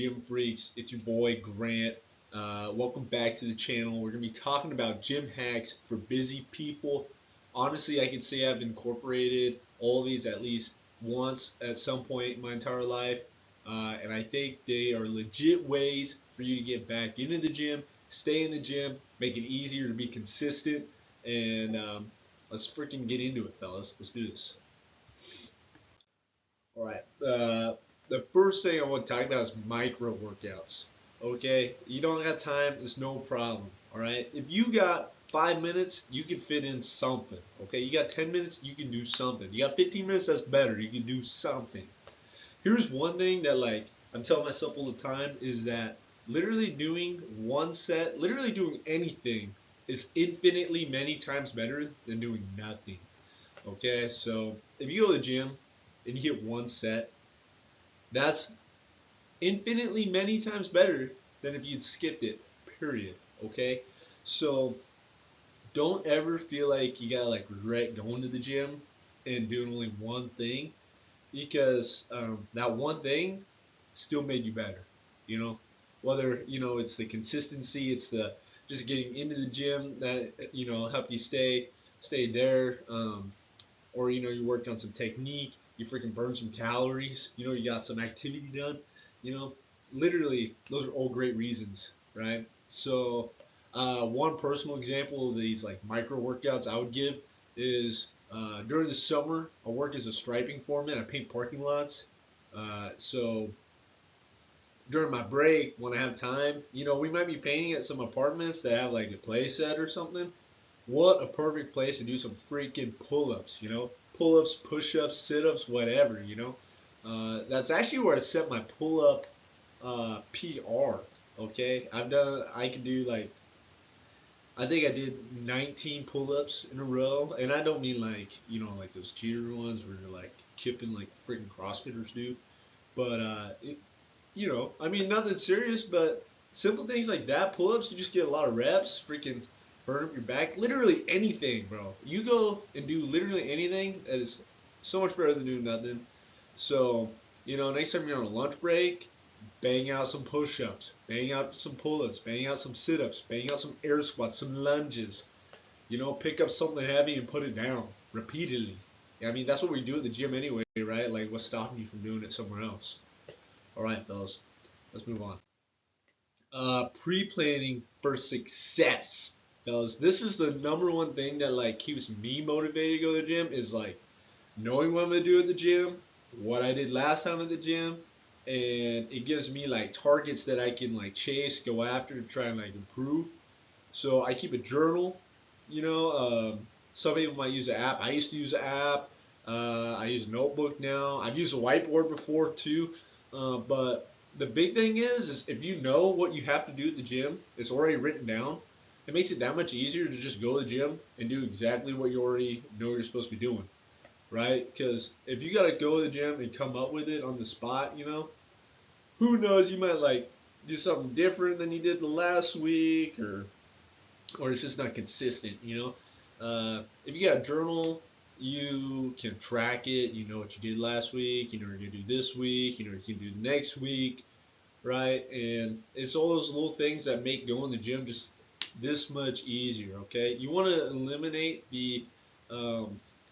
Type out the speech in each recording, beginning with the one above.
gym freaks? It's your boy Grant. Welcome back to the channel. We're going to be talking about gym hacks for busy people. Honestly, I can say I've incorporated all of these at least once at some point in my entire life. And I think they are legit ways for you to get back into the gym, stay in the gym, make it easier to be consistent. And let's freaking get into it, fellas. Let's do this. All right. The first thing I want to talk about is micro workouts. Okay, you don't got time, it's no problem. All right, if you got 5 minutes, you can fit in something. Okay, you got 10 minutes, you can do something. You got 15 minutes, that's better. You can do something. Here's one thing that like I'm telling myself all the time is that literally doing one set, literally doing anything is infinitely many times better than doing nothing. Okay, so if you go to the gym and you get one set, that's infinitely many times better than if you'd skipped it, period. Okay? So don't ever feel like you gotta like regret going to the gym and doing only one thing because that one thing still made you better. You know, whether it's the consistency, it's the just getting into the gym that help you stay there, or you worked on some technique, you freaking burned some calories, you got some activity done, you know, literally those are all great reasons, right? So one personal example of these like micro workouts I would give is during the summer I work as a striping foreman. I paint parking lots. So during my break when I have time, we might be painting at some apartments that have like a play set or something. What a perfect place to do some freaking pull-ups, pull-ups, push-ups, sit-ups, whatever, That's actually where I set my pull-up PR. Okay, I can do like, I think I did 19 pull-ups in a row, and I don't mean like, like those cheater ones where you're like kipping like freaking CrossFitters do, but I mean nothing serious, but simple things like that, pull-ups, you just get a lot of reps, freaking burn up your back. Literally anything, bro. You go and do literally anything that is so much better than doing nothing. So, next time you're on a lunch break, bang out some push-ups, bang out some pull-ups, bang out some sit-ups, bang out some air squats, some lunges. Pick up something heavy and put it down repeatedly. I mean, that's what we do at the gym anyway, right? Like, what's stopping you from doing it somewhere else? All right, fellas, let's move on. Pre-planning for success, fellas. This is the number one thing that like keeps me motivated to go to the gym is like knowing what I'm gonna do at the gym, what I did last time at the gym, and it gives me like targets that I can like chase, go after to try and like improve. So I keep a journal. You know, some people might use an app. I used to use an app. I use a notebook now. I've used a whiteboard before too, but the big thing is if you know what you have to do at the gym, it's already written down. It makes it that much easier to just go to the gym and do exactly what you already know you're supposed to be doing, right? Because if you gotta go to the gym and come up with it on the spot, who knows? You might like do something different than you did the last week, or it's just not consistent. If you got a journal, you can track it. You know what you did last week. You know what you're gonna do this week. You know what you can do next week, right? And it's all those little things that make going to the gym just this much easier. Okay, you want to eliminate the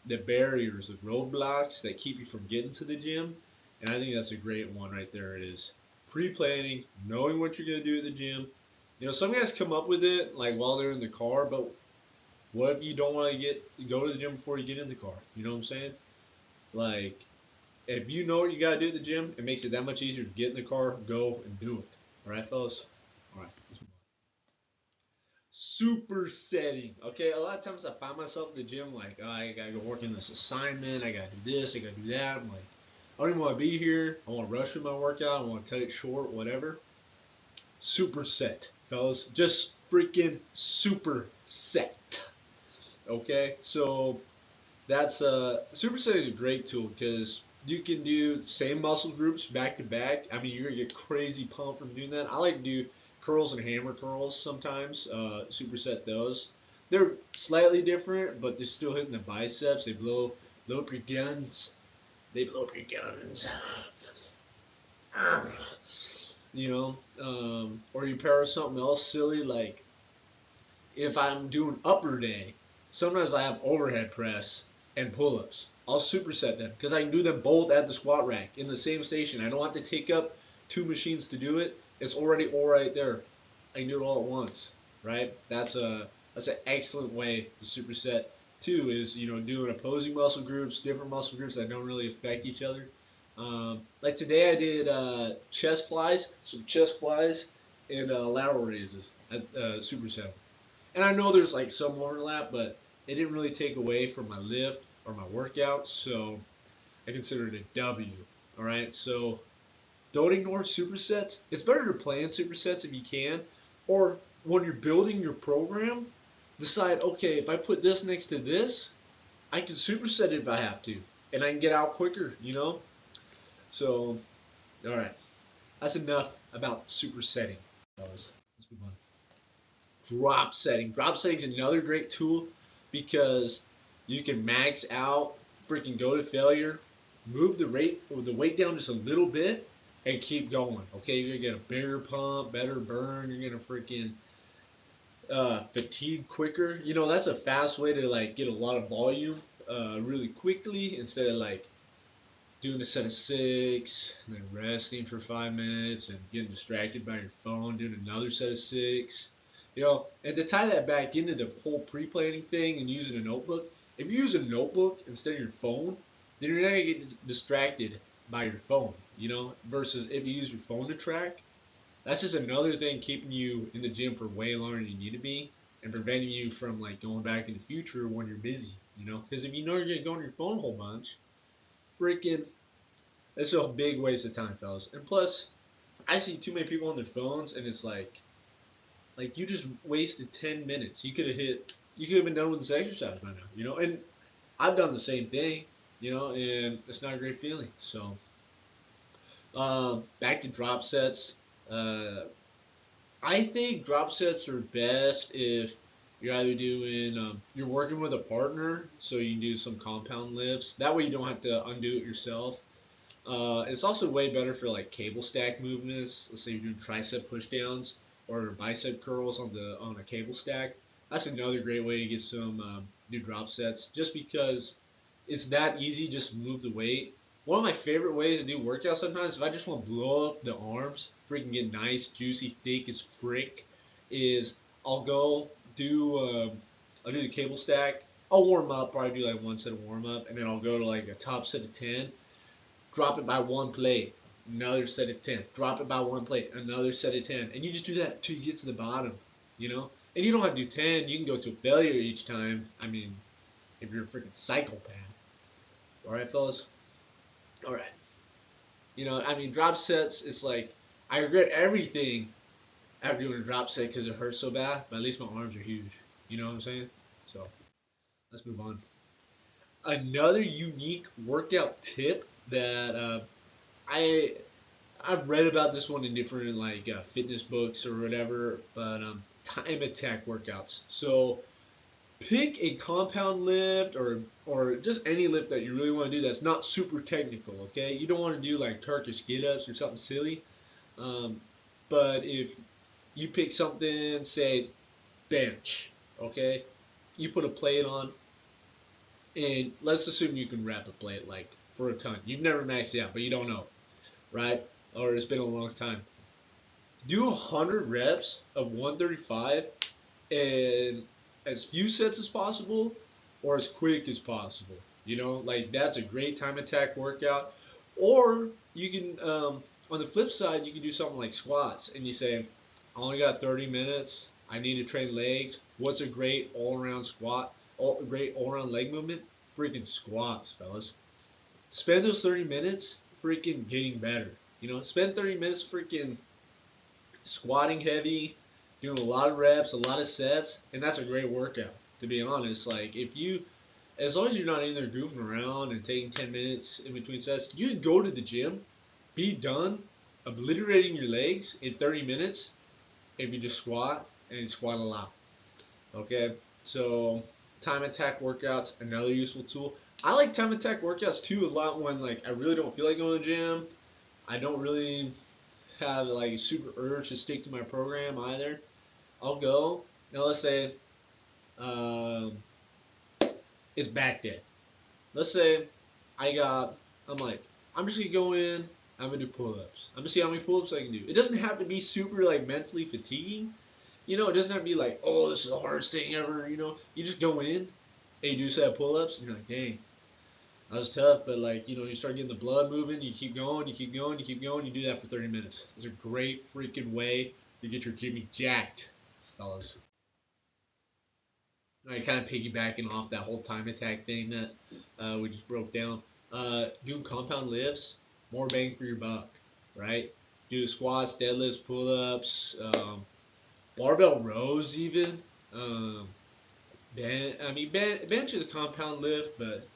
barriers, the roadblocks that keep you from getting to the gym, and I think that's a great one right there. It is pre-planning, knowing what you're gonna do at the gym. Some guys come up with it like while they're in the car, but what if you don't want to go to the gym before you get in the car? You know what I'm saying? Like, if you know what you gotta do at the gym, it makes it that much easier to get in the car, go, and do it. All right, fellas. All right. Supersetting. Okay, a lot of times I find myself in the gym like, oh, I gotta go work in this assignment. I gotta do this. I gotta do that. I'm like, I don't even want to be here. I want to rush with my workout. I want to cut it short. Whatever. Superset, fellas. Just freaking superset. Okay, so that's superset is a great tool because you can do the same muscle groups back to back. I mean, you're gonna get crazy pumped from doing that. I like to do curls and hammer curls sometimes. Superset those. They're slightly different, but they're still hitting the biceps. They blow up your guns. They blow up your guns. or you pair with something else silly like if I'm doing upper day, sometimes I have overhead press and pull-ups. I'll superset them because I can do them both at the squat rack in the same station. I don't have to take up two machines to do it. It's already all right there. I can do it all at once, right? That's an excellent way to superset. Two is doing opposing muscle groups, different muscle groups that don't really affect each other. Like today I did chest flies, some chest flies, and lateral raises at superset. And I know there's like some overlap, but it didn't really take away from my lift or my workout, so I consider it a W. All right, so don't ignore supersets. It's better to plan supersets if you can, or when you're building your program, decide, okay, if I put this next to this, I can superset it if I have to, and I can get out quicker. So, all right, that's enough about supersetting, fellas. Let's move on. Drop setting. Drop setting is another great tool because you can max out, freaking go to failure, move the weight down just a little bit, and keep going. Okay, you're gonna get a bigger pump, better burn. You're gonna freaking fatigue quicker. That's a fast way to like get a lot of volume really quickly instead of like doing a set of 6 and then resting for 5 minutes and getting distracted by your phone, doing another set of 6. And to tie that back into the whole pre-planning thing and using a notebook, if you use a notebook instead of your phone, then you're not going to get distracted by your phone, versus if you use your phone to track, that's just another thing keeping you in the gym for way longer than you need to be and preventing you from like going back in the future when you're busy, because if you know you're going to go on your phone a whole bunch, freaking, it's a big waste of time, fellas. And plus, I see too many people on their phones and it's like you just wasted 10 minutes. You could have been done with this exercise by now, and I've done the same thing, and it's not a great feeling. So, back to drop sets. I think drop sets are best if you're either you're working with a partner, so you can do some compound lifts. That way you don't have to undo it yourself. It's also way better for like cable stack movements. Let's say you're doing tricep pushdowns or bicep curls on a cable stack. That's another great way to get some new drop sets, just because it's that easy. Just move the weight. One of my favorite ways to do workouts sometimes, if I just want to blow up the arms, freaking get nice, juicy, thick as frick, is I'll go do I'll do the cable stack. I'll warm up, probably do like one set of warm up, and then I'll go to like a top set of 10. Drop it by one plate, another set of 10. Drop it by one plate, another set of 10. And you just do that until you get to the bottom. And you don't have to do 10. You can go to failure each time. I mean, if you're a freaking psychopath. All right, fellas? All right. Drop sets, it's like, I regret everything after doing a drop set because it hurts so bad, but at least my arms are huge. You know what I'm saying? So, let's move on. Another unique workout tip that I I've read about this one in different like fitness books or whatever, but time attack workouts. So pick a compound lift or just any lift that you really want to do that's not super technical. Okay, you don't want to do like Turkish get-ups or something silly. But if you pick something, say bench, okay, you put a plate on, and let's assume you can wrap a plate like for a ton. You've never maxed it out, but you don't know, right? Or it's been a long time. Do 100 reps of 135 in as few sets as possible or as quick as possible. Like that's a great time attack workout. Or you can, on the flip side, you can do something like squats and you say, I only got 30 minutes. I need to train legs. What's a great all-around squat? Great all-around leg movement? Freaking squats, fellas. Spend those 30 minutes freaking getting better. Spend 30 minutes freaking squatting heavy, doing a lot of reps, a lot of sets, and that's a great workout, to be honest. Like, as long as you're not in there goofing around and taking 10 minutes in between sets, you can go to the gym, be done, obliterating your legs in 30 minutes if you just squat and squat a lot. Okay, so time attack workouts, another useful tool. I like time attack workouts too a lot when like I really don't feel like going to the gym. I don't really have like super urge to stick to my program either, I'll go. Now let's say um, it's back day. Let's say I'm like, I'm just gonna go in. I'm gonna do pull-ups. I'm gonna see how many pull-ups I can do. It doesn't have to be super like mentally fatiguing. It doesn't have to be like, oh, this is the hardest thing ever. You just go in, and you do set of pull-ups, and you're like, dang, that was tough. But like, you start getting the blood moving. You keep going, you keep going, you keep going. You do that for 30 minutes. It's a great freaking way to get your Jimmy jacked, fellas. Kind of piggybacking off that whole time attack thing that we just broke down. Doing compound lifts, more bang for your buck, right? Do squats, deadlifts, pull-ups, barbell rows even. Bench is a compound lift, but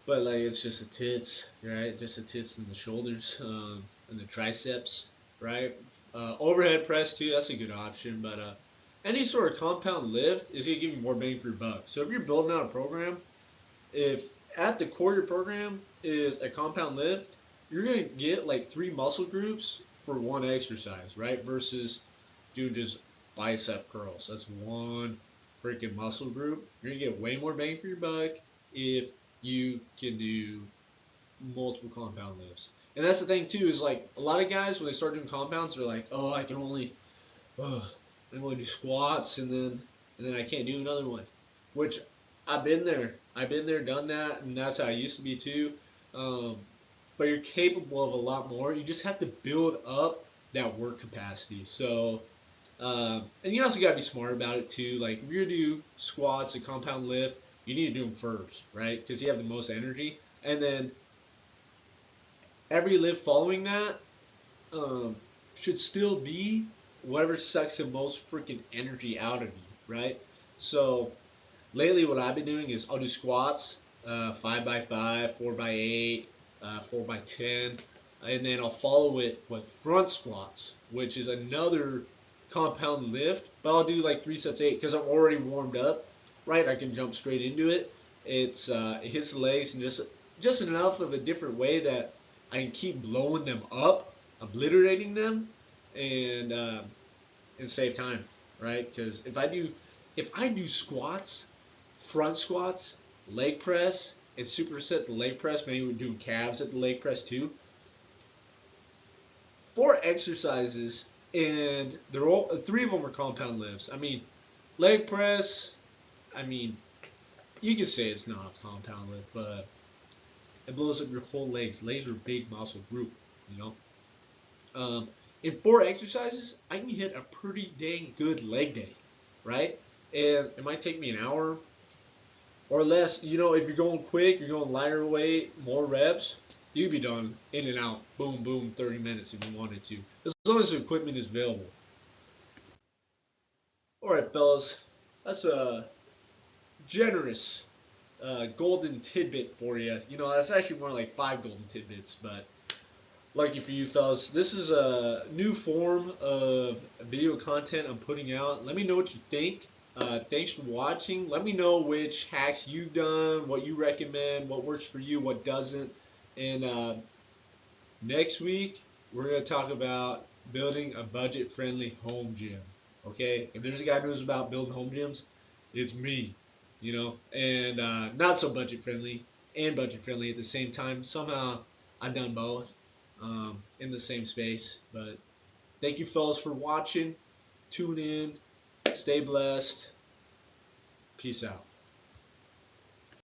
like it's just the tits, right? Just the tits and the shoulders, and the triceps, right? Overhead press too, that's a good option, but any sort of compound lift is gonna give you more bang for your buck. So if you're building out a program, if at the core of your program is a compound lift, you're gonna get like 3 muscle groups for one exercise, right? Versus doing just bicep curls. That's one freaking muscle group. You're gonna get way more bang for your buck if you can do multiple compound lifts. And that's the thing too, is like a lot of guys when they start doing compounds, they're like, oh, I can only do squats and then I can't do another one. Which I've been there. I've been there, done that, and that's how I used to be too. Um, but you're capable of a lot more. You just have to build up that work capacity. So, and you also got to be smart about it too. Like if you're gonna do squats, a compound lift, you need to do them first, right? Because you have the most energy, and then every lift following that um, should still be whatever sucks the most freaking energy out of you, right? So lately, what I've been doing is I'll do squats, 5x5, 4x8, 4x10, and then I'll follow it with front squats, which is another compound lift, but I'll do like 3 sets 8 because I'm already warmed up, right? I can jump straight into it. It hits the legs in just enough of a different way that I can keep blowing them up, obliterating them, and save time, right? Because if I do squats, front squats, leg press, and superset the leg press, maybe we're doing calves at the leg press too. 4 exercises, and they're all 3 of them are compound lifts. I mean, leg press. I mean, you can say it's not a compound lift, but it blows up your whole legs. Legs are a big muscle group, you know. In 4 exercises, I can hit a pretty dang good leg day, right? And it might take me an hour or less. If you're going quick, you're going lighter weight, more reps, you'd be done in and out, boom, boom, 30 minutes if you wanted to, as long as the equipment is available. All right, fellas, that's a generous golden tidbit for you. That's actually more like 5 golden tidbits, but lucky for you fellas, this is a new form of video content I'm putting out. Let me know what you think. Thanks for watching. Let me know which hacks you've done, what you recommend, what works for you, what doesn't. And next week, we're going to talk about building a budget-friendly home gym. Okay? If there's a guy who knows about building home gyms, it's me. And not so budget-friendly and budget-friendly at the same time. Somehow, I've done both in the same space. But thank you, fellas, for watching. Tune in. Stay blessed. Peace out.